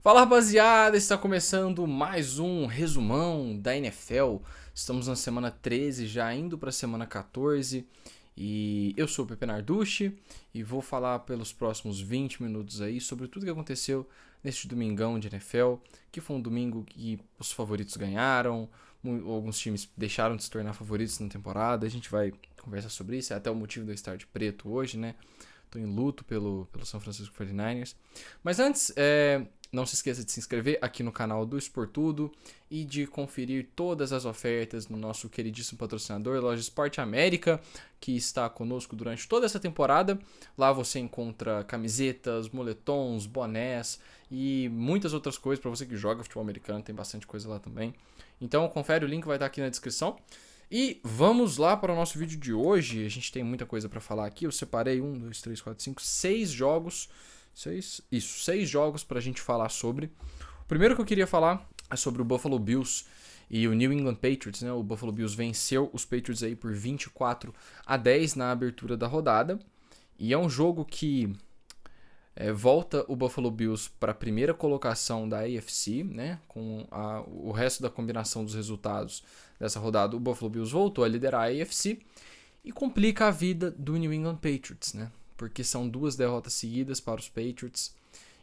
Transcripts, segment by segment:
Fala rapaziada, está começando mais um resumão da NFL. Estamos na semana 13, já indo para a semana 14. E eu sou o Pepe Narducci e vou falar pelos próximos 20 minutos aí sobre tudo que aconteceu neste domingão de NFL, que foi um domingo que os favoritos ganharam, alguns times deixaram de se tornar favoritos na temporada. A gente vai conversar sobre isso, é até o motivo de eu estar de preto hoje, né? Tô em luto pelo São Francisco 49ers. Mas antes, não se esqueça de se inscrever aqui no canal do Esportudo e de conferir todas as ofertas no nosso queridíssimo patrocinador, Loja Esporte América, que está conosco durante toda essa temporada. Lá você encontra camisetas, moletons, bonés e muitas outras coisas para você que joga futebol americano, tem bastante coisa lá também. Então confere, o link vai estar aqui na descrição. E vamos lá para o nosso vídeo de hoje. A gente tem muita coisa para falar aqui. Eu separei 6 jogos. Seis jogos para a gente falar sobre. O primeiro que eu queria falar é sobre o Buffalo Bills e o New England Patriots, né? O Buffalo Bills venceu os Patriots aí por 24-10 na abertura da rodada. E é um jogo que volta o Buffalo Bills para a primeira colocação da AFC, né? Com o resto da combinação dos resultados dessa rodada, o Buffalo Bills voltou a liderar a AFC e complica a vida do New England Patriots, né? Porque são 2 derrotas seguidas para os Patriots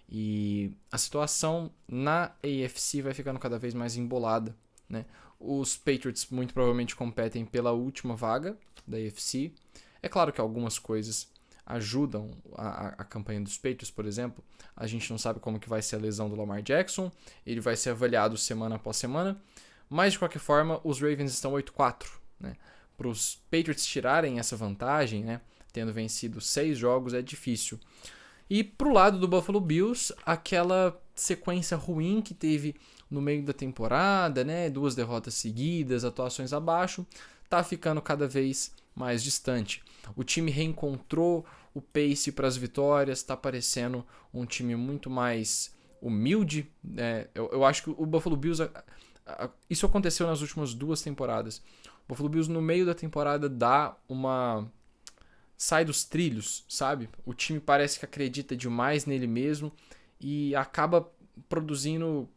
e a situação na AFC vai ficando cada vez mais embolada, né? Os Patriots muito provavelmente competem pela última vaga da AFC. É claro que algumas coisas ajudam a campanha dos Patriots, por exemplo. A gente não sabe como que vai ser a lesão do Lamar Jackson, ele vai ser avaliado semana após semana, mas de qualquer forma os Ravens estão 8-4, né? Para os Patriots tirarem essa vantagem, né, tendo vencido 6 jogos, é difícil. E pro lado do Buffalo Bills, aquela sequência ruim que teve no meio da temporada, né, 2 derrotas seguidas, atuações abaixo, tá ficando cada vez mais distante. O time reencontrou o pace para as vitórias, está parecendo um time muito mais humilde, né? Eu acho que o Buffalo Bills, isso aconteceu nas últimas 2 temporadas. O Buffalo Bills no meio da temporada sai dos trilhos, sabe? O time parece que acredita demais nele mesmo e acaba produzindo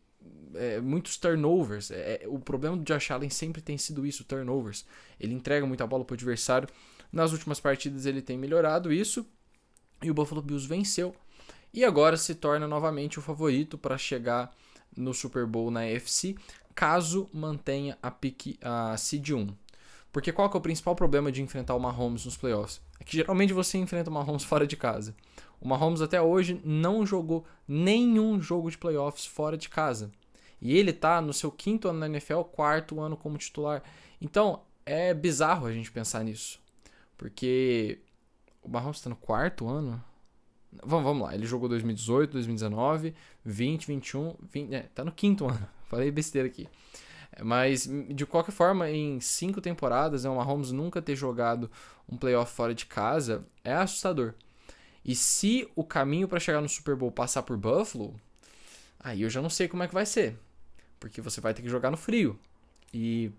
muitos turnovers. O problema do Josh Allen sempre tem sido isso, turnovers. Ele entrega muita bola para o adversário. Nas últimas partidas ele tem melhorado isso e o Buffalo Bills venceu. E agora se torna novamente o favorito para chegar no Super Bowl na AFC, caso mantenha a seed 1. Porque qual que é o principal problema de enfrentar o Mahomes nos playoffs? É que geralmente você enfrenta o Mahomes fora de casa. O Mahomes até hoje não jogou nenhum jogo de playoffs fora de casa. E ele tá no seu 5º ano na NFL, 4º ano como titular. Então, é bizarro a gente pensar nisso. Porque o Mahomes tá no 4º ano? Vamos lá, ele jogou 2018, 2019, 20, 21, 20, tá no 5º ano. Falei besteira aqui. Mas, de qualquer forma, em 5 temporadas, o Mahomes nunca ter jogado um playoff fora de casa é assustador. E se o caminho para chegar no Super Bowl passar por Buffalo, aí eu já não sei como é que vai ser. Porque você vai ter que jogar no frio. E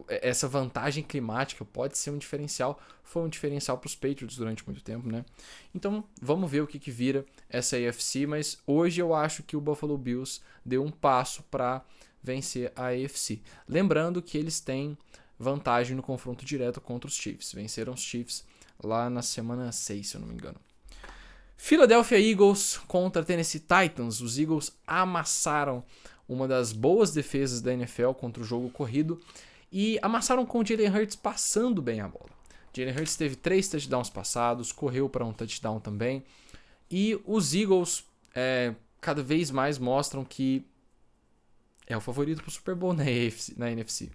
essa vantagem climática pode ser um diferencial. Foi um diferencial para os Patriots durante muito tempo, né? Então, vamos ver o que vira essa AFC. Mas hoje eu acho que o Buffalo Bills deu um passo para vencer a AFC. Lembrando que eles têm vantagem no confronto direto contra os Chiefs. Venceram os Chiefs lá na semana 6, se eu não me engano. Philadelphia Eagles contra Tennessee Titans. Os Eagles amassaram uma das boas defesas da NFL contra o jogo corrido e amassaram com o Jalen Hurts passando bem a bola. Jalen Hurts teve 3 touchdowns passados, correu para um touchdown também. E os Eagles cada vez mais mostram que é o favorito para o Super Bowl na NFC.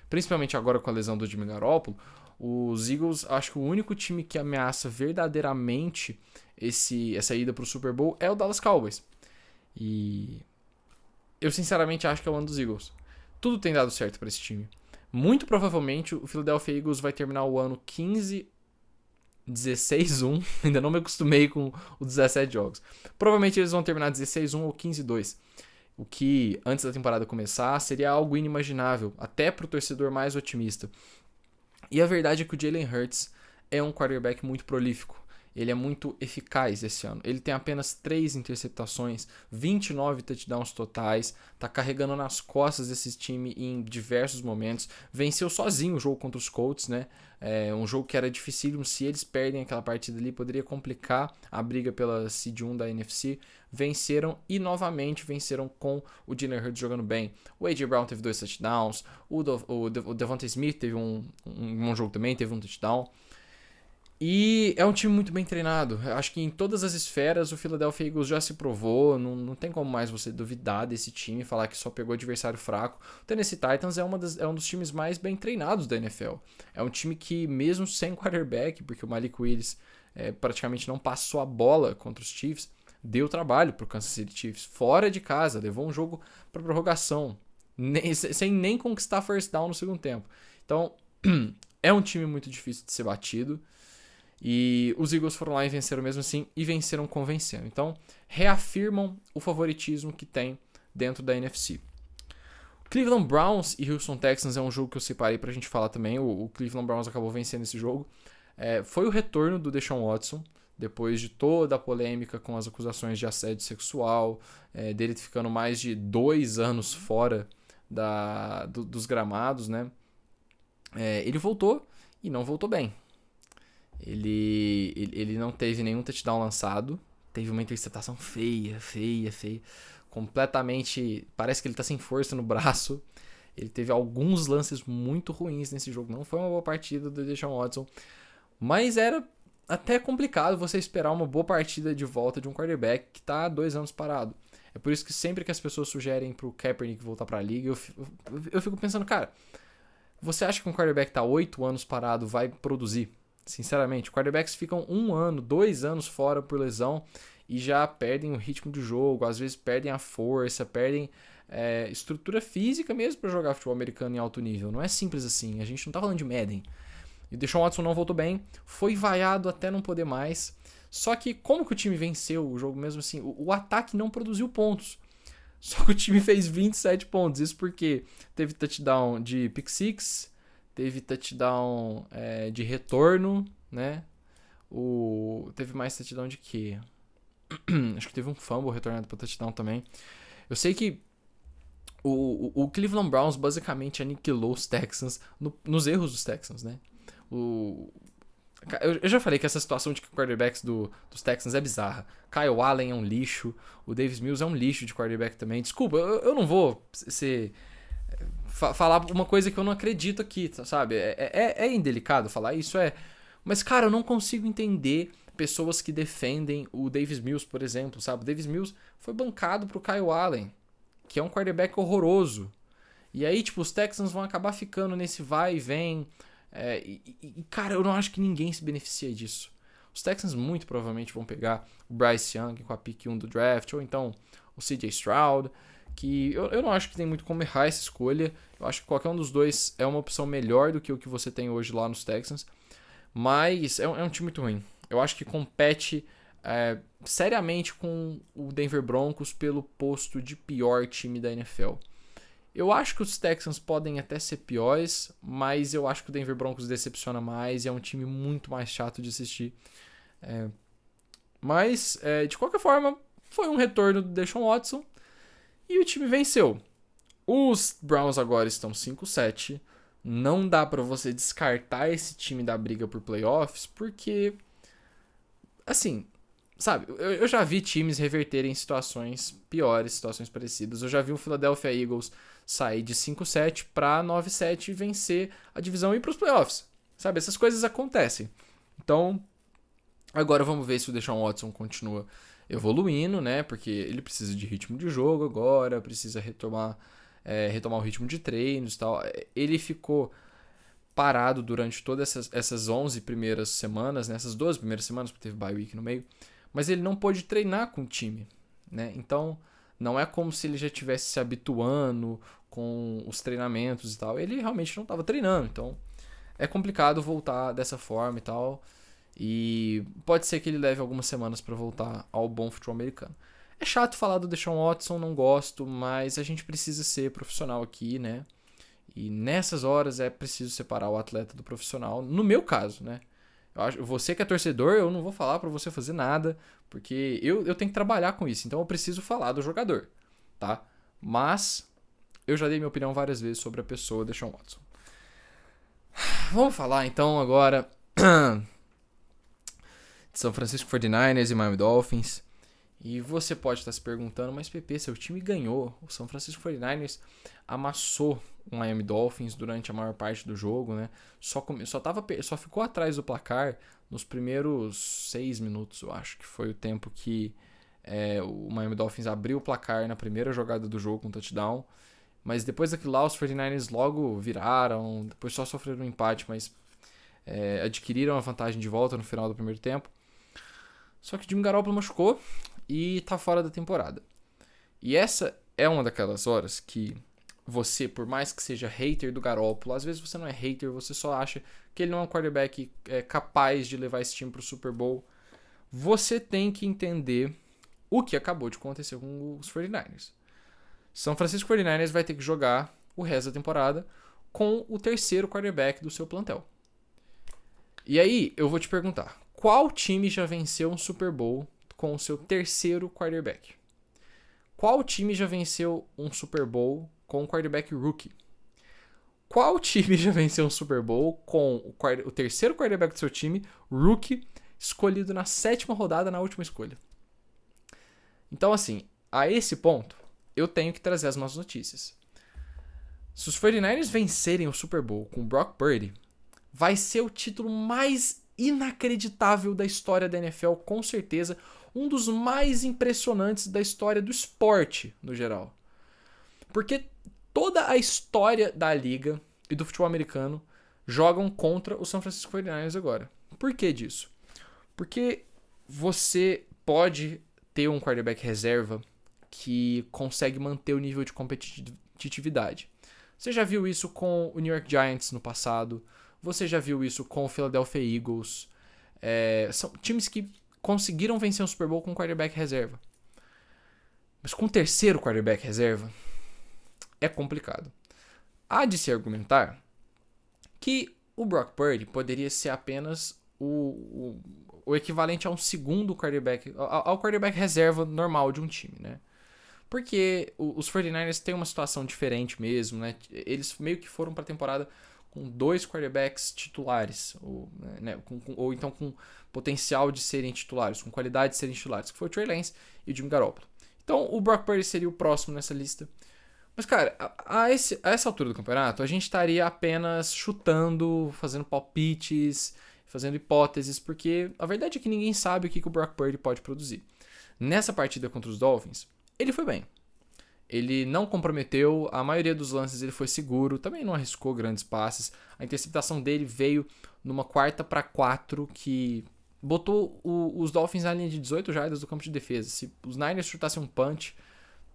Principalmente agora com a lesão do Jimmy Garoppolo, os Eagles, acho que o único time que ameaça verdadeiramente essa ida para o Super Bowl é o Dallas Cowboys. E eu sinceramente acho que é o ano dos Eagles. Tudo tem dado certo para esse time. Muito provavelmente o Philadelphia Eagles vai terminar o ano 15-16-1. Ainda não me acostumei com os 17 jogos. Provavelmente eles vão terminar 16-1 ou 15-2. O que, antes da temporada começar, seria algo inimaginável, até para o torcedor mais otimista. E a verdade é que o Jalen Hurts é um quarterback muito prolífico. ele é muito eficaz esse ano. Ele tem apenas 3 interceptações, 29 touchdowns totais, tá carregando nas costas desse time em diversos momentos. Venceu sozinho o jogo contra os Colts, né? Um jogo que era dificílimo. Se eles perdem aquela partida ali, poderia complicar a briga pela Seed 1 da NFC. Venceram e novamente venceram com o Jalen Hurts jogando bem. O A.J. Brown teve 2 touchdowns, o Devonta Smith teve um jogo também, teve um touchdown. E é um time muito bem treinado. Eu acho que em todas as esferas o Philadelphia Eagles já se provou. Não tem como mais você duvidar desse time, falar que só pegou adversário fraco. O Tennessee Titans é um dos times mais bem treinados da NFL. É um time que, mesmo sem quarterback, porque o Malik Willis praticamente não passou a bola contra os Chiefs, deu trabalho pro Kansas City Chiefs. Fora de casa, levou um jogo para prorrogação, sem nem conquistar first down no segundo tempo. Então, é um time muito difícil de ser batido. E os Eagles foram lá e venceram mesmo assim, e venceram convencendo. Então, reafirmam o favoritismo que tem dentro da NFC. Cleveland Browns e Houston Texans é um jogo que eu separei pra gente falar também. O Cleveland Browns acabou vencendo esse jogo. Foi o retorno do Deshaun Watson, depois de toda a polêmica com as acusações de assédio sexual, dele ficando mais de 2 anos fora dos gramados, né? Ele voltou e não voltou bem. Ele não teve nenhum touchdown lançado. Teve uma interceptação feia. Completamente. Parece que ele tá sem força no braço. Ele teve alguns lances muito ruins nesse jogo. Não foi uma boa partida do Deshaun Watson. Mas era até complicado você esperar uma boa partida de volta de um quarterback que tá há 2 anos parado. É por isso que sempre que as pessoas sugerem pro Kaepernick voltar pra liga, eu fico pensando, cara, você acha que um quarterback tá 8 anos parado vai produzir? Sinceramente, quarterbacks ficam 1 ano, 2 anos fora por lesão e já perdem o ritmo do jogo, às vezes perdem a força, perdem estrutura física mesmo para jogar futebol americano em alto nível. Não é simples assim, a gente não tá falando de Madden. E o Deshaun Watson não voltou bem, foi vaiado até não poder mais. Só que como que o time venceu o jogo mesmo assim? O ataque não produziu pontos. Só que o time fez 27 pontos, isso porque teve touchdown de pick six, teve touchdown de retorno, né? Teve mais touchdown de quê? Acho que teve um fumble retornado para touchdown também. Eu sei que o Cleveland Browns basicamente aniquilou os Texans nos erros dos Texans, né? Eu já falei que essa situação de quarterbacks dos Texans é bizarra. Kyle Allen é um lixo, o Davis Mills é um lixo de quarterback também. Desculpa, eu não vou falar uma coisa que eu não acredito aqui, sabe? É indelicado falar isso, mas, cara, eu não consigo entender pessoas que defendem o Davis Mills, por exemplo, sabe? O Davis Mills foi bancado pro Kyle Allen, que é um quarterback horroroso. E aí, tipo, os Texans vão acabar ficando nesse vai e vem. Cara, eu não acho que ninguém se beneficia disso. Os Texans muito provavelmente vão pegar o Bryce Young com a pick 1 do draft, ou então o CJ Stroud, que eu não acho que tem muito como errar essa escolha. Eu acho que qualquer um dos dois é uma opção melhor do que o que você tem hoje lá nos Texans. Mas é um time muito ruim. Eu acho que compete seriamente com o Denver Broncos pelo posto de pior time da NFL. Eu acho que os Texans podem até ser piores, mas eu acho que o Denver Broncos decepciona mais e é um time muito mais chato de assistir. Mas, de qualquer forma, foi um retorno do Deshaun Watson e o time venceu. Os Browns agora estão 5-7. Não dá pra você descartar esse time da briga por playoffs, porque, assim, sabe, eu já vi times reverterem situações piores, situações parecidas. Eu já vi o Philadelphia Eagles sair de 5-7 para 9-7 e vencer a divisão e ir para os playoffs. Sabe, essas coisas acontecem. Então, agora vamos ver se o Deshaun Watson continua evoluindo, né? Porque ele precisa de ritmo de jogo agora, precisa retomar o ritmo de treinos e tal. Ele ficou parado durante todas essas 11 primeiras semanas, né? Essas 12 primeiras semanas, porque teve bye week no meio. Mas ele não pôde treinar com o time, né? Então, não é como se ele já estivesse se habituando com os treinamentos e tal. Ele realmente não estava treinando, então é complicado voltar dessa forma e tal. E pode ser que ele leve algumas semanas para voltar ao bom futebol americano. É chato falar do Deshaun Watson, não gosto, mas a gente precisa ser profissional aqui, né? E nessas horas é preciso separar o atleta do profissional. No meu caso, né? Você que é torcedor, eu não vou falar pra você fazer nada, porque eu tenho que trabalhar com isso, então eu preciso falar do jogador, tá? Mas eu já dei minha opinião várias vezes sobre a pessoa Deshaun Watson. Vamos falar então agora de São Francisco 49ers e Miami Dolphins. E você pode estar se perguntando, mas PP, seu time ganhou. O São Francisco 49ers amassou o Miami Dolphins durante a maior parte do jogo, né? Só ficou atrás do placar nos primeiros 6 minutos, eu acho que foi o tempo que o Miami Dolphins abriu o placar na primeira jogada do jogo com um touchdown. Mas depois daquilo lá, os 49ers logo viraram, depois só sofreram um empate, mas adquiriram a vantagem de volta no final do primeiro tempo. Só que o Jimmy Garoppolo machucou e tá fora da temporada. E essa é uma daquelas horas que você, por mais que seja hater do Garoppolo, às vezes você não é hater, você só acha que ele não é um quarterback capaz de levar esse time pro Super Bowl. Você tem que entender o que acabou de acontecer com os 49ers. São Francisco 49ers vai ter que jogar o resto da temporada com o terceiro quarterback do seu plantel. E aí, eu vou te perguntar, qual time já venceu um Super Bowl com o seu terceiro quarterback? Qual time já venceu um Super Bowl com um quarterback rookie? Qual time já venceu um Super Bowl com o terceiro quarterback do seu time, rookie, escolhido na 7ª rodada na última escolha? Então, assim, a esse ponto, eu tenho que trazer as más notícias. Se os 49ers vencerem o Super Bowl com o Brock Purdy, vai ser o título mais inacreditável da história da NFL, com certeza. Um dos mais impressionantes da história do esporte, no geral. Porque toda a história da liga e do futebol americano jogam contra o San Francisco 49ers agora. Por que disso? Porque você pode ter um quarterback reserva que consegue manter o nível de competitividade. Você já viu isso com o New York Giants no passado. Você já viu isso com o Philadelphia Eagles. São times que conseguiram vencer um Super Bowl com um quarterback reserva. Mas com o terceiro quarterback reserva, é complicado. Há de se argumentar que o Brock Purdy poderia ser apenas o equivalente a um segundo quarterback, ao quarterback reserva normal de um time, né? Porque os 49ers têm uma situação diferente mesmo, né? Eles meio que foram para a temporada com 2 quarterbacks titulares, ou então com potencial de serem titulares, com qualidade de serem titulares, que foi o Trey Lance e o Jimmy Garoppolo. Então o Brock Purdy seria o próximo nessa lista. Mas, cara, a essa altura do campeonato, a gente estaria apenas chutando, fazendo palpites, fazendo hipóteses, porque a verdade é que ninguém sabe o que o Brock Purdy pode produzir. Nessa partida contra os Dolphins, ele foi bem. Ele não comprometeu, a maioria dos lances ele foi seguro, também não arriscou grandes passes. A interceptação dele veio numa 4ª para 4 que botou os Dolphins na linha de 18 jardas do campo de defesa. Se os Niners chutassem um punch,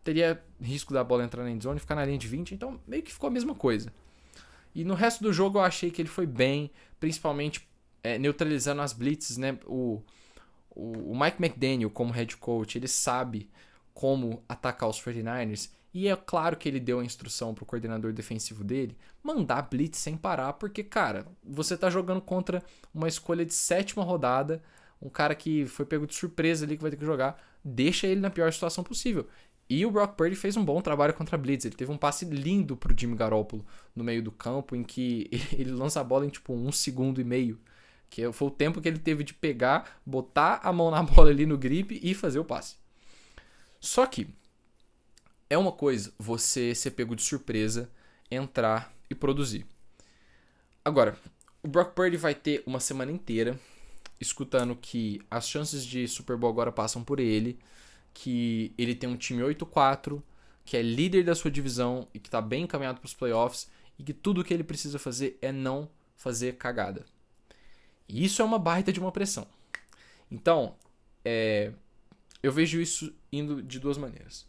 teria risco da bola entrar na endzone e ficar na linha de 20, então meio que ficou a mesma coisa. E no resto do jogo eu achei que ele foi bem, principalmente neutralizando as blitzes, né? O Mike McDaniel, como head coach, ele sabe como atacar os 49ers, e é claro que ele deu a instrução pro coordenador defensivo dele mandar blitz sem parar, porque, cara, você tá jogando contra uma escolha de 7ª rodada, um cara que foi pego de surpresa ali que vai ter que jogar, deixa ele na pior situação possível. E o Brock Purdy fez um bom trabalho contra a blitz, ele teve um passe lindo pro Jimmy Garoppolo no meio do campo, em que ele lança a bola em tipo 1,5 segundo, que foi o tempo que ele teve de pegar, botar a mão na bola ali no grip e fazer o passe. Só que é uma coisa você ser pego de surpresa, entrar e produzir. Agora, o Brock Purdy vai ter uma semana inteira escutando que as chances de Super Bowl agora passam por ele, que ele tem um time 8-4, que é líder da sua divisão e que está bem encaminhado para os playoffs, e que tudo o que ele precisa fazer é não fazer cagada. E isso é uma baita de uma pressão. Então, eu vejo isso indo de 2 maneiras.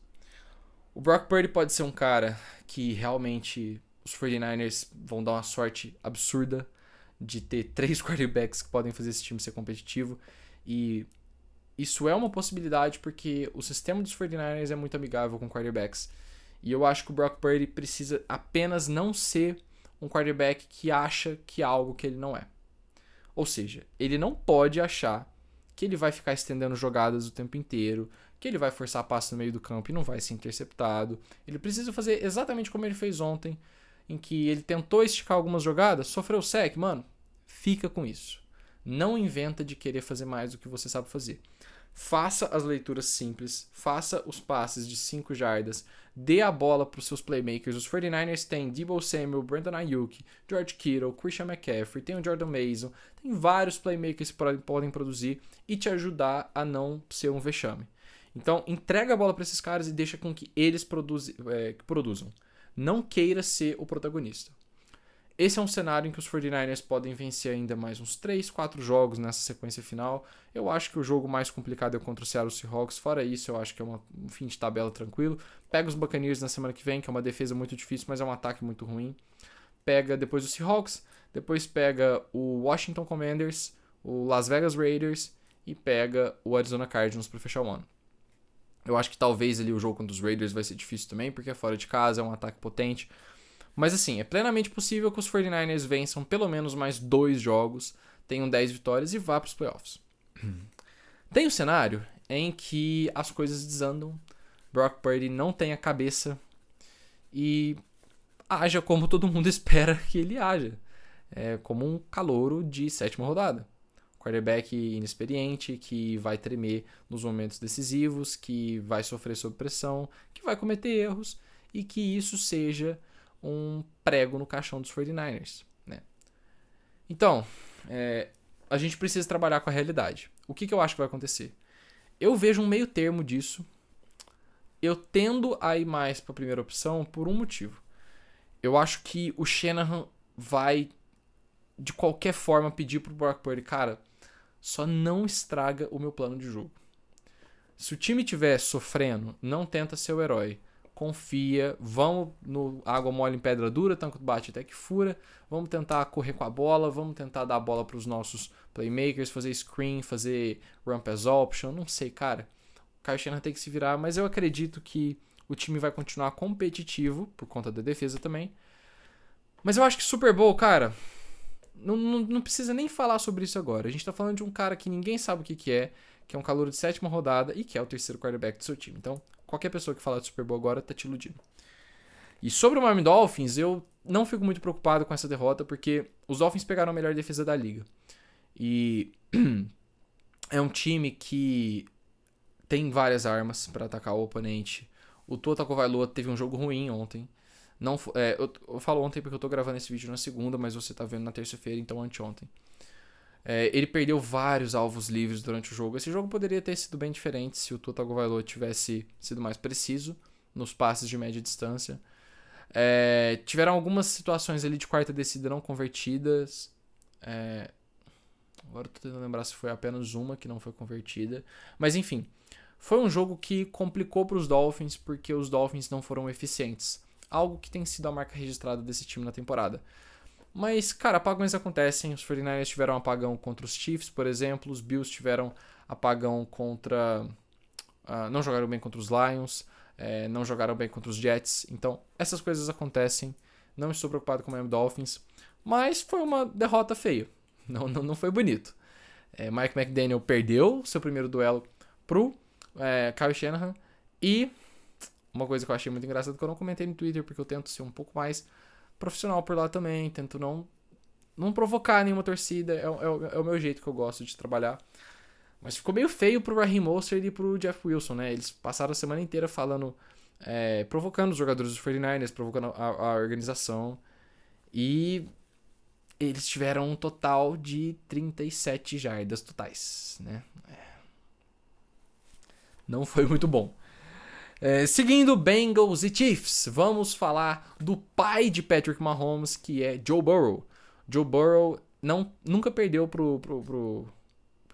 O Brock Purdy pode ser um cara que realmente os 49ers vão dar uma sorte absurda de ter 3 quarterbacks que podem fazer esse time ser competitivo. E isso é uma possibilidade porque o sistema dos 49ers é muito amigável com quarterbacks. E eu acho que o Brock Purdy precisa apenas não ser um quarterback que acha que é algo que ele não é. Ou seja, ele não pode achar que ele vai ficar estendendo jogadas o tempo inteiro, que ele vai forçar passe no meio do campo e não vai ser interceptado. Ele precisa fazer exatamente como ele fez ontem, em que ele tentou esticar algumas jogadas, sofreu sec, mano. Fica com isso. Não inventa de querer fazer mais do que você sabe fazer. Faça as leituras simples, faça os passes de 5 jardas, dê a bola para os seus playmakers. Os 49ers têm Deebo Samuel, Brandon Ayuk, George Kittle, Christian McCaffrey, tem o Jordan Mason, tem vários playmakers que podem produzir e te ajudar a não ser um vexame. Então, entrega a bola para esses caras e deixa com que eles produzam. Não queira ser o protagonista. Esse é um cenário em que os 49ers podem vencer ainda mais uns 3, 4 jogos nessa sequência final. Eu acho que o jogo mais complicado é contra o Seattle Seahawks. Fora isso, eu acho que é um fim de tabela tranquilo. Pega os Buccaneers na semana que vem, que é uma defesa muito difícil, mas é um ataque muito ruim. Pega depois o Seahawks, depois pega o Washington Commanders, o Las Vegas Raiders e pega o Arizona Cardinals para fechar o ano. Eu acho que talvez ali o jogo contra os Raiders vai ser difícil também, porque é fora de casa, é um ataque potente. Mas assim, é plenamente possível que os 49ers vençam pelo menos mais 2 jogos, tenham 10 vitórias e vá para os playoffs. Tem um cenário em que as coisas desandam, Brock Purdy não tem a cabeça e haja como todo mundo espera que ele haja. É como um calouro de 7ª rodada. Quarterback inexperiente, que vai tremer nos momentos decisivos, que vai sofrer sob pressão, que vai cometer erros e que isso seja um prego no caixão dos 49ers, né? Então, a gente precisa trabalhar com a realidade. O que eu acho que vai acontecer? Eu vejo um meio termo disso. Eu tendo a ir mais para a primeira opção por um motivo. Eu acho que o Shanahan vai, de qualquer forma, pedir pro Brock Purdy, cara, só não estraga o meu plano de jogo. Se o time estiver sofrendo, não tenta ser o herói. Confia, vamos no água mole em pedra dura, tanto bate até que fura, vamos tentar correr com a bola, vamos tentar dar a bola para os nossos playmakers, fazer screen, fazer run pass option, não sei, cara. O Kyle Shanahan tem que se virar, mas eu acredito que o time vai continuar competitivo, por conta da defesa também. Mas eu acho que Super Bowl, cara, não precisa nem falar sobre isso agora. A gente tá falando de um cara que ninguém sabe o que é um calouro de 7ª rodada e que é o terceiro quarterback do seu time. Então, qualquer pessoa que falar de Super Bowl agora tá te iludindo. E sobre o Miami Dolphins, eu não fico muito preocupado com essa derrota, porque os Dolphins pegaram a melhor defesa da liga. E é um time que tem várias armas para atacar o oponente. O Tua Tagovailoa teve um jogo ruim ontem. Eu falo ontem porque eu tô gravando esse vídeo na segunda, mas você tá vendo na terça-feira, então anteontem. Ele perdeu vários alvos livres durante o jogo. Esse jogo poderia ter sido bem diferente se o Tua Tagovailoa tivesse sido mais preciso nos passes de média distância. Tiveram algumas situações ali de quarta descida não convertidas. Agora eu tô tentando lembrar se foi apenas uma que não foi convertida. Mas enfim, foi um jogo que complicou para os Dolphins porque os Dolphins não foram eficientes. Algo que tem sido a marca registrada desse time na temporada. Mas, cara, apagões acontecem. Os 49ers tiveram apagão contra os Chiefs, por exemplo. Os Bills tiveram apagão contra... não jogaram bem contra os Lions. Não jogaram bem contra os Jets. Então, essas coisas acontecem. Não estou preocupado com o Miami Dolphins. Mas foi uma derrota feia. Não foi bonito. Mike McDaniel perdeu seu primeiro duelo pro Kyle Shanahan. E uma coisa que eu achei muito engraçada que eu não comentei no Twitter, porque eu tento ser um pouco mais profissional por lá também, tento não provocar nenhuma torcida, é o meu jeito que eu gosto de trabalhar. Mas ficou meio feio pro Raheem Mostert e pro Jeff Wilson, né? Eles passaram a semana inteira falando, provocando os jogadores dos 49ers, provocando a organização, e eles tiveram um total de 37 jardas totais, né? Não foi muito bom. Seguindo Bengals e Chiefs, vamos falar do pai de Patrick Mahomes, que é Joe Burrow. Joe Burrow nunca perdeu pro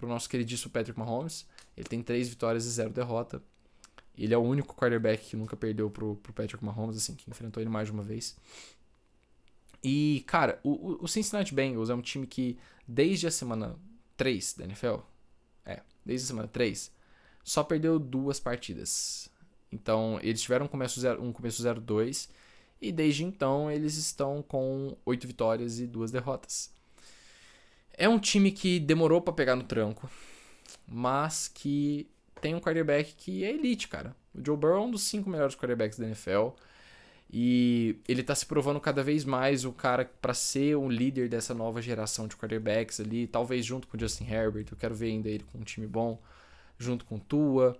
nosso queridíssimo Patrick Mahomes. Ele tem 3 vitórias e 0 derrota. Ele é o único quarterback que nunca perdeu pro Patrick Mahomes, assim, que enfrentou ele mais de uma vez. E, cara, o Cincinnati Bengals é um time que, desde a semana 3 da NFL, desde a semana 3, só perdeu 2 partidas. Então, eles tiveram um começo 0-2 e desde então eles estão com 8 vitórias e 2 derrotas. É um time que demorou pra pegar no tranco, mas que tem um quarterback que é elite, cara. O Joe Burrow é um dos 5 melhores quarterbacks da NFL. E ele tá se provando cada vez mais o cara pra ser um líder dessa nova geração de quarterbacks ali. Talvez junto com o Justin Herbert. Eu quero ver ainda ele com um time bom. Junto com o Tua.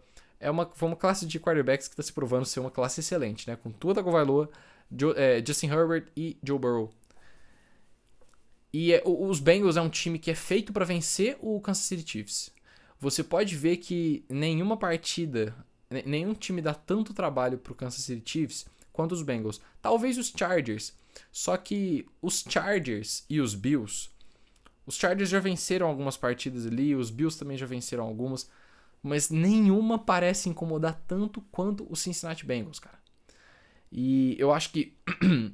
Foi uma classe de quarterbacks que tá se provando ser uma classe excelente, né? Com Tua Tagovailoa, Justin Herbert e Joe Burrow. E os Bengals é um time que é feito pra vencer o Kansas City Chiefs. Você pode ver que nenhuma partida, nenhum time dá tanto trabalho pro Kansas City Chiefs quanto os Bengals. Talvez os Chargers. Só que os Chargers e os Bills... Os Chargers já venceram algumas partidas ali, os Bills também já venceram algumas, mas nenhuma parece incomodar tanto quanto o Cincinnati Bengals, cara. E eu acho que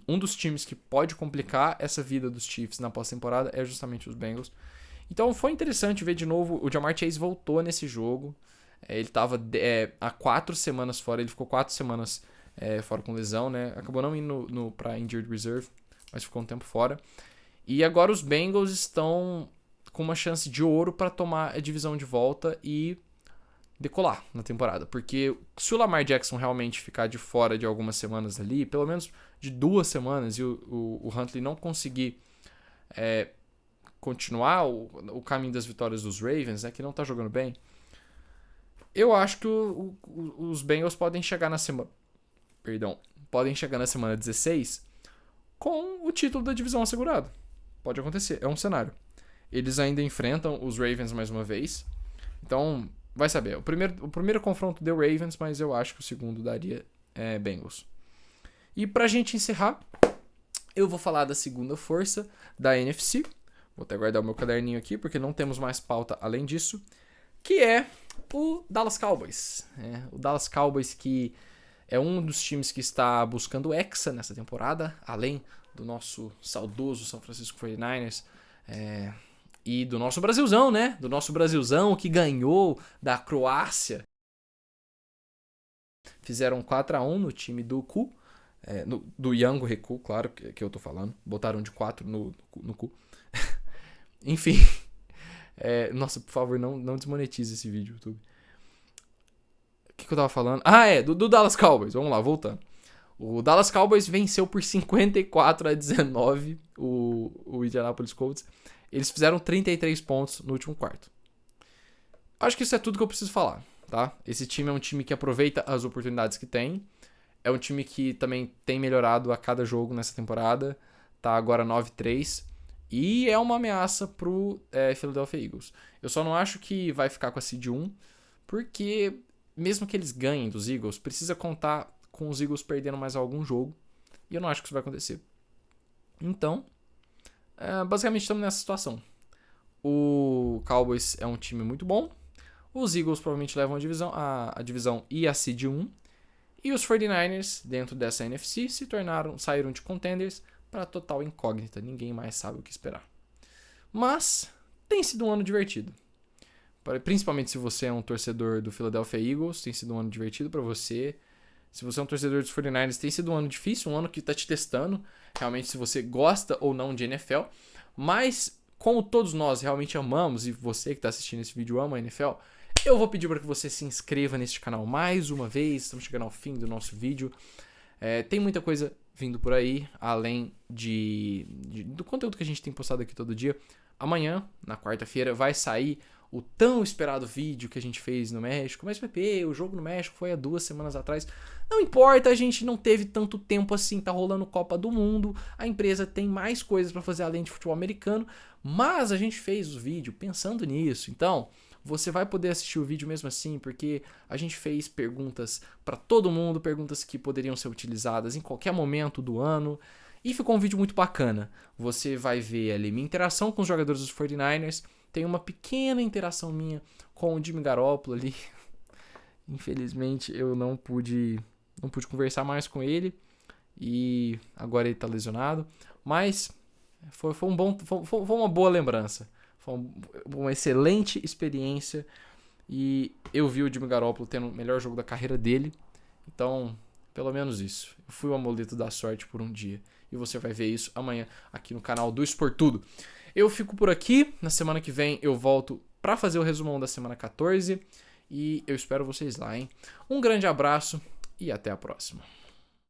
um dos times que pode complicar essa vida dos Chiefs na pós-temporada é justamente os Bengals. Então foi interessante ver de novo, o Ja'Marr Chase voltou nesse jogo. Ele estava há 4 semanas fora, ele ficou 4 semanas fora com lesão, né? Acabou não indo para Injured Reserve, mas ficou um tempo fora. E agora os Bengals estão com uma chance de ouro para tomar a divisão de volta e decolar na temporada. Porque se o Lamar Jackson realmente ficar de fora de algumas semanas ali, pelo menos de 2 semanas, e o Huntley não conseguir continuar o caminho das vitórias dos Ravens, né, que não tá jogando bem, eu acho que os Bengals podem chegar na semana... podem chegar na semana 16 com o título da divisão assegurado. Pode acontecer, é um cenário. Eles ainda enfrentam os Ravens mais uma vez. Então, vai saber. O primeiro confronto deu Ravens, mas eu acho que o segundo daria Bengals. E pra gente encerrar, eu vou falar da segunda força da NFC. Vou até guardar o meu caderninho aqui, porque não temos mais pauta além disso. Que é o Dallas Cowboys. O Dallas Cowboys, que é um dos times que está buscando hexa nessa temporada, além do nosso saudoso São Francisco 49ers e do nosso Brasilzão, né? Do nosso Brasilzão que ganhou da Croácia. Fizeram 4-1 no time do Cu, do Yango Recu, claro que eu tô falando. Botaram de 4 no Cu. Enfim. Nossa, por favor, não desmonetize esse vídeo, YouTube. O que eu tava falando? Do Dallas Cowboys. Vamos lá, voltando. O Dallas Cowboys venceu por 54-19 o Indianapolis Colts. Eles fizeram 33 pontos no último quarto. Acho que isso é tudo que eu preciso falar, tá? Esse time é um time que aproveita as oportunidades que tem. É um time que também tem melhorado a cada jogo nessa temporada. Tá agora 9-3. E é uma ameaça pro Philadelphia Eagles. Eu só não acho que vai ficar com a seed 1, porque mesmo que eles ganhem dos Eagles, precisa contar com os Eagles perdendo mais algum jogo. E eu não acho que isso vai acontecer. Então, basicamente estamos nessa situação. O Cowboys é um time muito bom. Os Eagles provavelmente levam a divisão e a seed 1. E os 49ers, dentro dessa NFC, saíram de contenders para total incógnita. Ninguém mais sabe o que esperar. Mas tem sido um ano divertido. Principalmente se você é um torcedor do Philadelphia Eagles, tem sido um ano divertido para você. Se você é um torcedor dos 49ers, tem sido um ano difícil, um ano que está te testando, realmente, se você gosta ou não de NFL. Mas, como todos nós realmente amamos, e você que está assistindo esse vídeo ama a NFL, eu vou pedir para que você se inscreva neste canal mais uma vez. Estamos chegando ao fim do nosso vídeo. Tem muita coisa vindo por aí, além do conteúdo que a gente tem postado aqui todo dia. Amanhã, na quarta-feira, vai sair o tão esperado vídeo que a gente fez no México. Mas, Pepe, o jogo no México foi há 2 semanas atrás. Não importa, a gente não teve tanto tempo assim. Tá rolando Copa do Mundo. A empresa tem mais coisas para fazer além de futebol americano. Mas a gente fez o vídeo pensando nisso. Então, você vai poder assistir o vídeo mesmo assim, porque a gente fez perguntas para todo mundo. Perguntas que poderiam ser utilizadas em qualquer momento do ano. E ficou um vídeo muito bacana. Você vai ver ali minha interação com os jogadores dos 49ers. Tem uma pequena interação minha com o Jimmy Garoppolo ali. Infelizmente eu não pude conversar mais com ele. E agora ele tá lesionado. Mas foi uma boa lembrança. Foi uma excelente experiência. E eu vi o Jimmy Garoppolo tendo o melhor jogo da carreira dele. Então, pelo menos isso. Eu fui o amuleto da sorte por um dia. E você vai ver isso amanhã aqui no canal do Esportudo. Eu fico por aqui. Na semana que vem eu volto para fazer o resumão da semana 14 e eu espero vocês lá, hein? Um grande abraço e até a próxima.